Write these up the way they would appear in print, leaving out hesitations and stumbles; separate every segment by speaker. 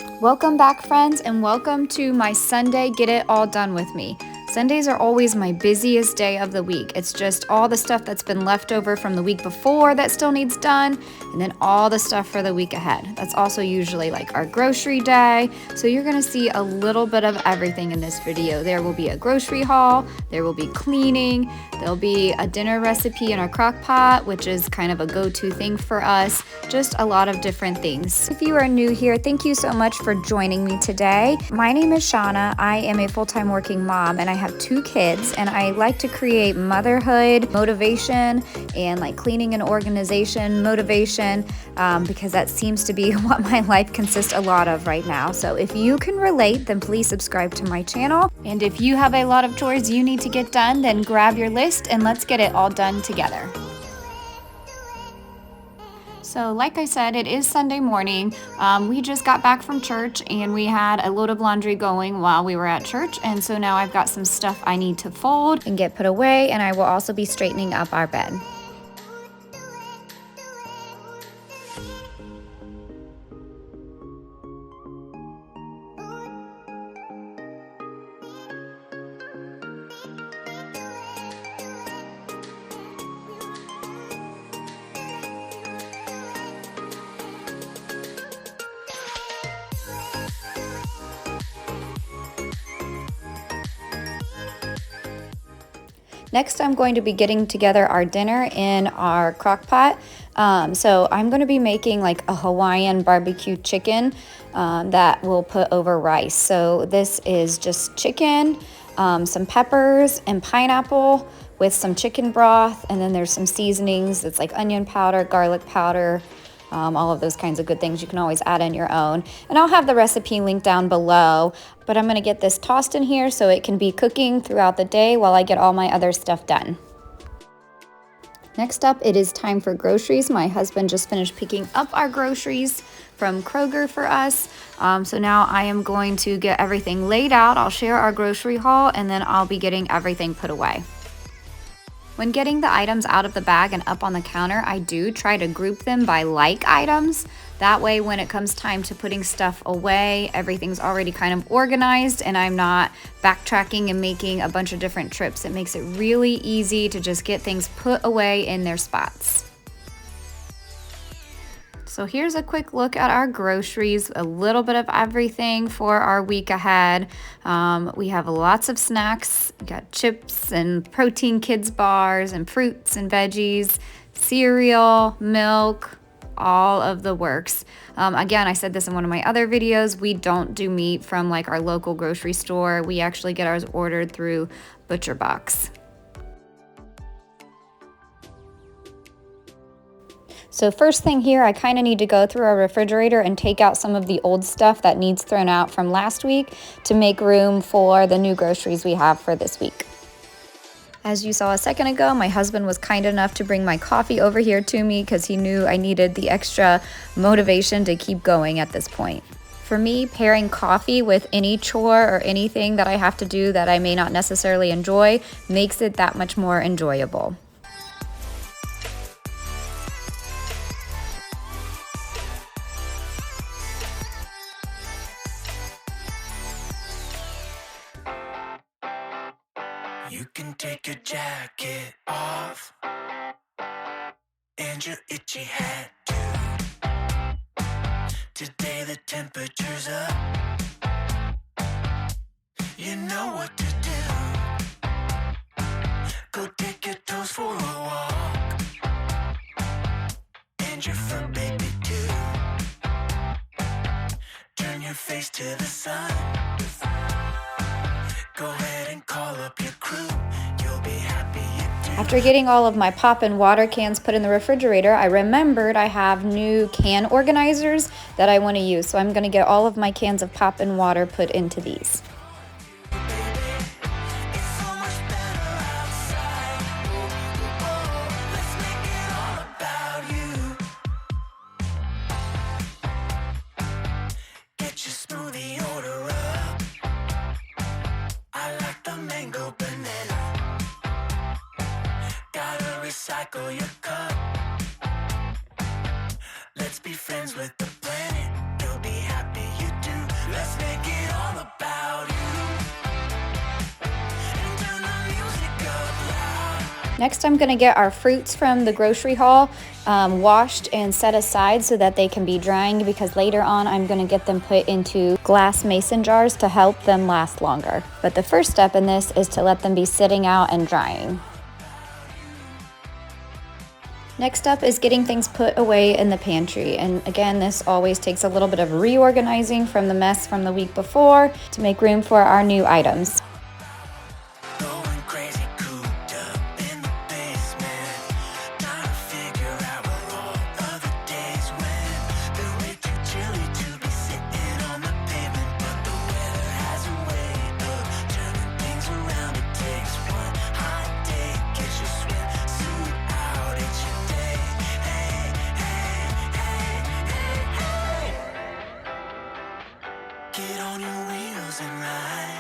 Speaker 1: Welcome back, friends, and welcome to my Sunday Get It All Done with me. Sundays are always my busiest day of the week. It's just all the stuff that's been left over from the week before that still needs done, and then all the stuff for the week ahead. That's also usually like our grocery day. So you're gonna see a little bit of everything in this video. There will be a grocery haul, there will be cleaning, there'll be a dinner recipe in our crock pot, which is kind of a go-to thing for us. Just a lot of different things. If you are new here, thank you so much for joining me today. My name is Shauna. I am a full-time working mom and I have 2 kids, and I like to create motherhood motivation and like cleaning and organization motivation because that seems to be what my life consists a lot of right now. So if you can relate, then please subscribe to my channel. And if you have a lot of chores you need to get done, then grab your list and let's get it all done together. So like I said, it is Sunday morning. We just got back from church and we had a load of laundry going while we were at church. And so now I've got some stuff I need to fold and get put away, and I will also be straightening up our bed. Next, I'm going to be getting together our dinner in our crock pot. So I'm going to be making like a Hawaiian barbecue chicken that we'll put over rice. So this is just chicken, some peppers and pineapple with some chicken broth. And then there's some seasonings. It's like onion powder, garlic powder, all of those kinds of good things. You can always add in your own. And I'll have the recipe linked down below, but I'm going to get this tossed in here so it can be cooking throughout the day while I get all my other stuff done. Next up, it is time for groceries. My husband just finished picking up our groceries from Kroger for us. So now I am going to get everything laid out. I'll share our grocery haul and then I'll be getting everything put away. When getting the items out of the bag and up on the counter, I do try to group them by like items. That way, when it comes time to putting stuff away, everything's already kind of organized and I'm not backtracking and making a bunch of different trips. It makes it really easy to just get things put away in their spots. So here's a quick look at our groceries, a little bit of everything for our week ahead. We have lots of snacks. We got chips and protein kids bars and fruits and veggies, cereal, milk, all of the works. Again, I said this in one of my other videos, we don't do meat from like our local grocery store. We actually get ours ordered through ButcherBox. So first thing here, I kind of need to go through our refrigerator and take out some of the old stuff that needs thrown out from last week to make room for the new groceries we have for this week. As you saw a second ago, my husband was kind enough to bring my coffee over here to me because he knew I needed the extra motivation to keep going at this point. For me, pairing coffee with any chore or anything that I have to do that I may not necessarily enjoy makes it that much more enjoyable.
Speaker 2: You can take your jacket off and your itchy hat too. Today the temperature's up. You know what to do. Go take your toes for a walk and your fur baby too. Turn your face to the sun. Go ahead and call up your crew. You'll be happy you do.
Speaker 1: After getting all of my pop and water cans put in the refrigerator, I remembered I have new can organizers that I want to use. So I'm going to get all of my cans of pop and water put into these.
Speaker 2: Recycle your cup. Let's be friends with the planet. You'll be happy you do.
Speaker 1: Next, I'm gonna get our fruits from the grocery haul washed and set aside so that they can be drying, because later on I'm gonna get them put into glass mason jars to help them last longer. But the first step in this is to let them be sitting out and drying. Next up is getting things put away in the pantry. And again, this always takes a little bit of reorganizing from the mess from the week before to make room for our new items.
Speaker 2: Going crazy, cooped up in the basement. Trying to figure out where all other days went. Been way too chilly to be sitting on the pavement, but the weather has a way of turning things around. It takes one hot day, get your swimsuit out, it's your day. Hey, hey, hey, hey, hey. Get on your wheels and ride.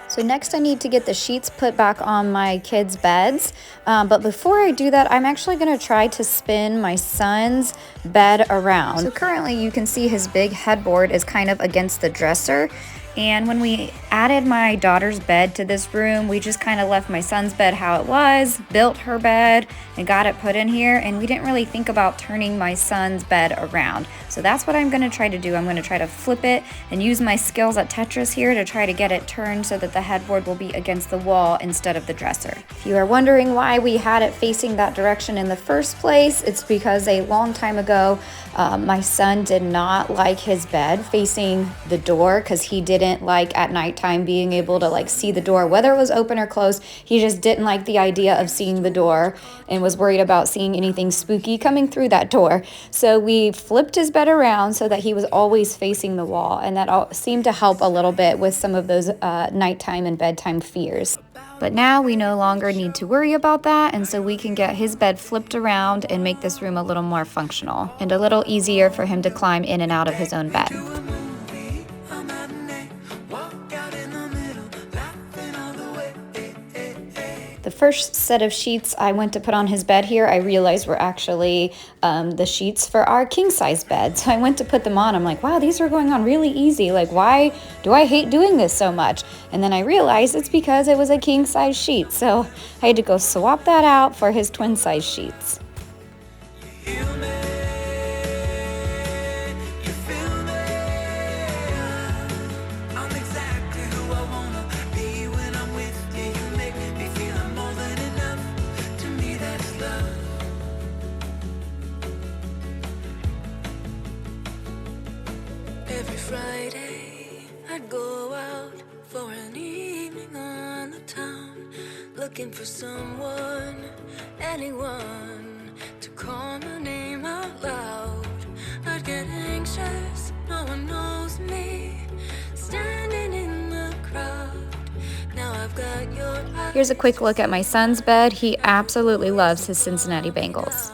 Speaker 1: So next I need to get the sheets put back on my kids' beds. But before I do that, I'm actually gonna try to spin my son's bed around. So currently you can see his big headboard is kind of against the dresser. And when we added my daughter's bed to this room, we just kind of left my son's bed how it was, built her bed, and got it put in here. And we didn't really think about turning my son's bed around. So that's what I'm gonna try to do. I'm gonna try to flip it and use my skills at Tetris here to try to get it turned so that the headboard will be against the wall instead of the dresser. If you are wondering why we had it facing that direction in the first place, it's because a long time ago, my son did not like his bed facing the door, because he didn't like at nighttime being able to like see the door, whether it was open or closed. He just didn't like the idea of seeing the door and was worried about seeing anything spooky coming through that door. So we flipped his bed around so that he was always facing the wall, and that seemed to help a little bit with some of those nighttime and bedtime fears. But now we no longer need to worry about that, and so we can get his bed flipped around and make this room a little more functional and a little easier for him to climb in and out of his own bed. The first set of sheets I went to put on his bed here, I realized were actually the sheets for our king-size bed. So I went to put them on. I'm like, wow, these are going on really easy. Like, why do I hate doing this so much? And then I realized it's because it was a king-size sheet. So I had to go swap that out for his twin-size sheets.
Speaker 2: Every Friday, I'd go out for an evening on the town, looking for someone, anyone, to call my name out loud. I'd get anxious, no one knows me, standing in the crowd. Now I've got your eyes.
Speaker 1: Here's a quick look at my son's bed. He absolutely loves his Cincinnati Bengals.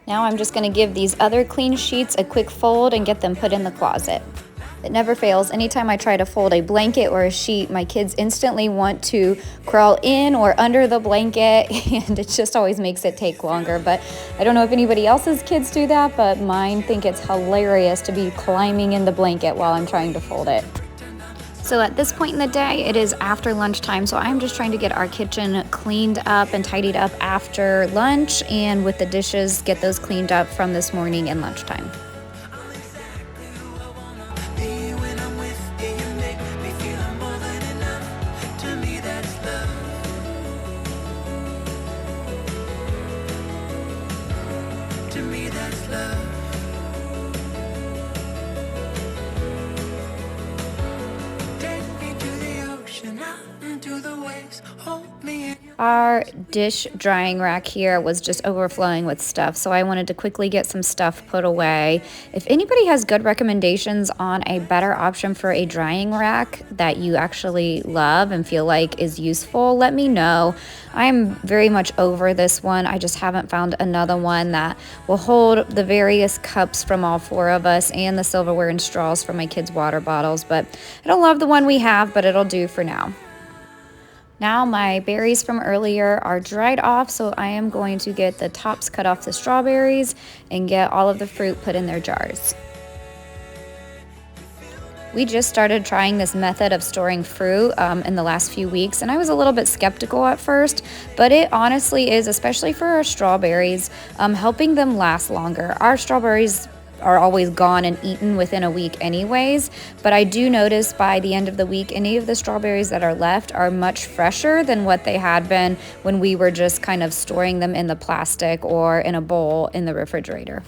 Speaker 1: Now I'm just going to give these other clean sheets a quick fold and get them put in the closet. It never fails. Anytime I try to fold a blanket or a sheet, my kids instantly want to crawl in or under the blanket, and it just always makes it take longer. But I don't know if anybody else's kids do that, but mine think it's hilarious to be climbing in the blanket while I'm trying to fold it. So at this point in the day, it is after lunchtime, so I'm just trying to get our kitchen cleaned up and tidied up after lunch, and with the dishes, get those cleaned up from this morning and lunchtime. Our dish drying rack here was just overflowing with stuff, so I wanted to quickly get some stuff put away. If anybody has good recommendations on a better option for a drying rack that you actually love and feel like is useful, let me know. I'm very much over this one. I just haven't found another one that will hold the various cups from all four of us and the silverware and straws for my kids' water bottles, but I don't love the one we have, but it'll do for now. Now my berries from earlier are dried off, so I am going to get the tops cut off the strawberries and get all of the fruit put in their jars. We just started trying this method of storing fruit in the last few weeks, and I was a little bit skeptical at first, but it honestly is, especially for our strawberries, helping them last longer. Our strawberries are always gone and eaten within a week anyways, but I do notice by the end of the week, any of the strawberries that are left are much fresher than what they had been when we were just kind of storing them in the plastic or in a bowl in the refrigerator.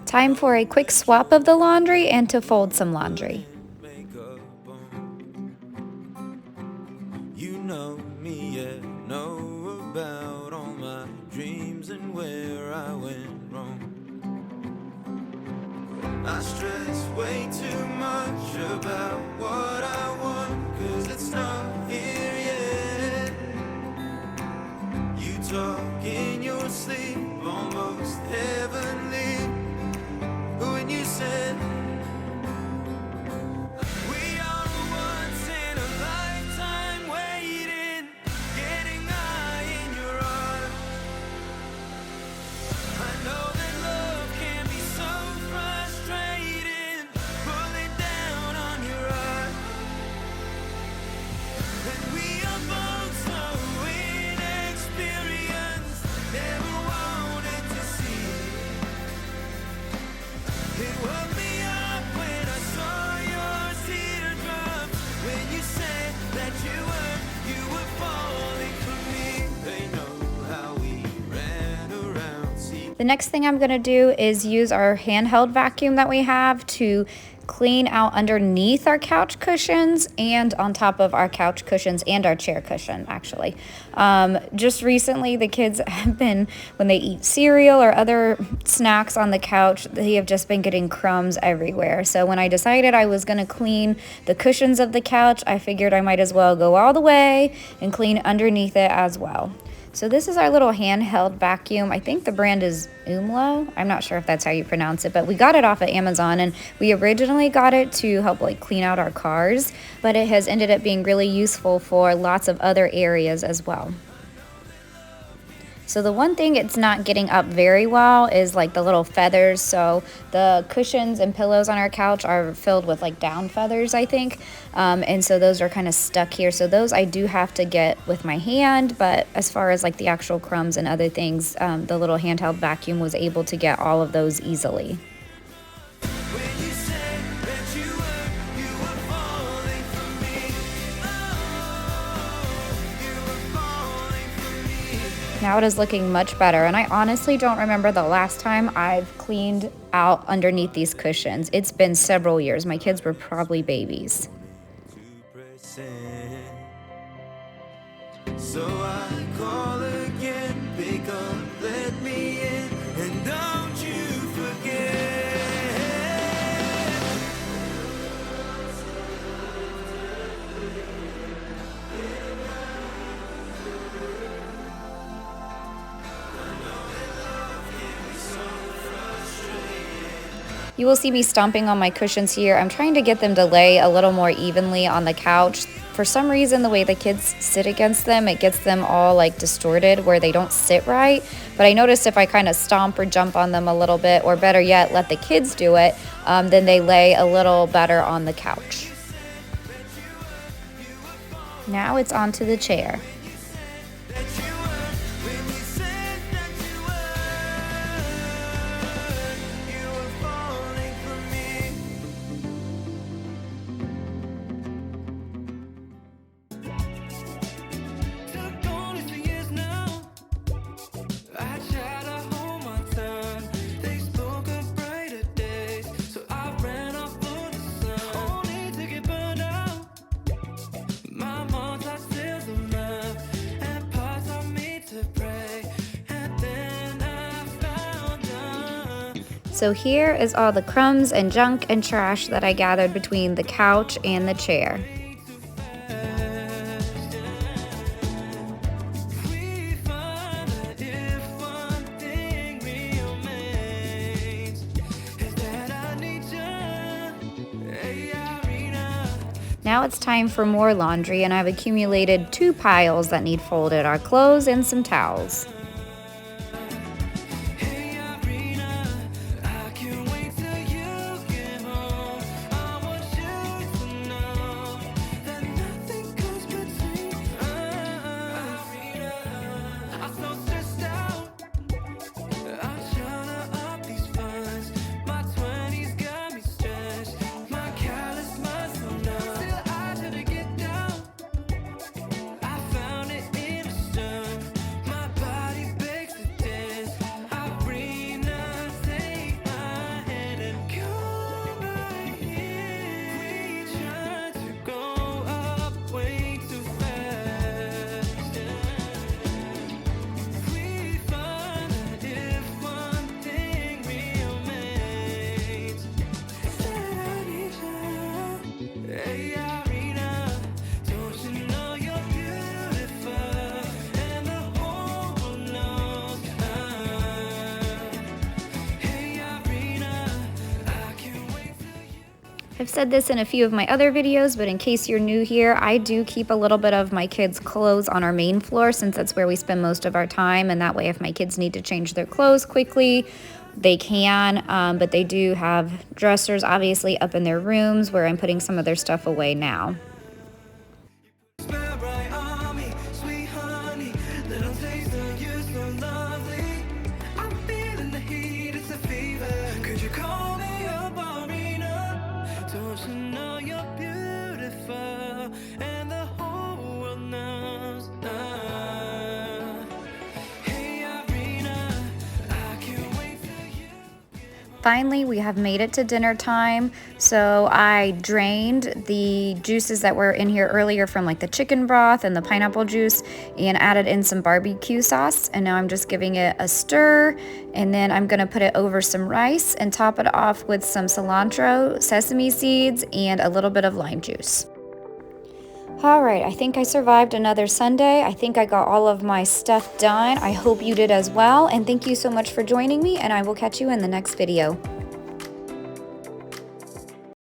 Speaker 1: Time for a quick swap of the laundry and to fold some laundry.
Speaker 2: You know me, yeah, know about all my dreams and where I went wrong. I stress way too much about what I want, 'cause it's not here yet. You talk in your sleep, almost heavenly, when you said we are once in a lifetime waiting, getting high in your arms. I know that love can be so frustrating, pulling down on your heart. And we are both so inexperienced, never wanted to see. It woke me up when I saw your teardrops, when you said that you were falling for me. They know how we ran around. See,
Speaker 1: The next thing I'm gonna do is use our handheld vacuum that we have to clean out underneath our couch cushions and on top of our couch cushions and our chair cushion, actually. Just recently, the kids have been, when they eat cereal or other snacks on the couch, they have just been getting crumbs everywhere. So when I decided I was gonna clean the cushions of the couch, I figured I might as well go all the way and clean underneath it as well. So this is our little handheld vacuum. I think the brand is Umlo. I'm not sure if that's how you pronounce it, but we got it off of Amazon, and we originally got it to help like clean out our cars, but it has ended up being really useful for lots of other areas as well. So the one thing it's not getting up very well is like the little feathers. So the cushions and pillows on our couch are filled with like down feathers, I think. And so those are kind of stuck here. So those I do have to get with my hand. But as far as like the actual crumbs and other things, the little handheld vacuum was able to get all of those easily.
Speaker 2: when you said that you were falling for me. Oh, you were falling for me.
Speaker 1: Now it is looking much better, and I honestly don't remember the last time I've cleaned out underneath these cushions. It's been several years. My kids were probably babies.
Speaker 2: 2%. So I call again, pick up, let me in, and don't you forget.
Speaker 1: You will see me stomping on my cushions here. I'm trying to get them to lay a little more evenly on the couch. For some reason, the way the kids sit against them, it gets them all like distorted where they don't sit right. But I noticed if I kind of stomp or jump on them a little bit, or better yet, let the kids do it, then they lay a little better on the couch. Now it's onto the chair. So here is all the crumbs and junk and trash that I gathered between the couch and the chair. Now it's time for more laundry, and I've accumulated 2 piles that need folded, our clothes and some towels.
Speaker 2: Hey, Irina, I can't wait till
Speaker 1: I've said this in a few of my other videos, but in case you're new here, I do keep a little bit of my kids' clothes on our main floor since that's where we spend most of our time, and that way if my kids need to change their clothes quickly, they can, but they do have dressers obviously up in their rooms where I'm putting some of their stuff away now.
Speaker 2: Smile right on me, sweet honey. Little taste of you so lovely. I'm feeling the heat, it's a fever. Could you call me a ballerina? Don't you know you're beautiful? And the whole world knows. Hey, Irina, I can't wait for you.
Speaker 1: Finally, we have made it to dinner time. So I drained the juices that were in here earlier from like the chicken broth and the pineapple juice and added in some barbecue sauce. And now I'm just giving it a stir, and then I'm gonna put it over some rice and top it off with some cilantro, sesame seeds, and a little bit of lime juice. All right, I think I survived another Sunday. I think I got all of my stuff done. I hope you did as well. And thank you so much for joining me, and I will catch you in the next video.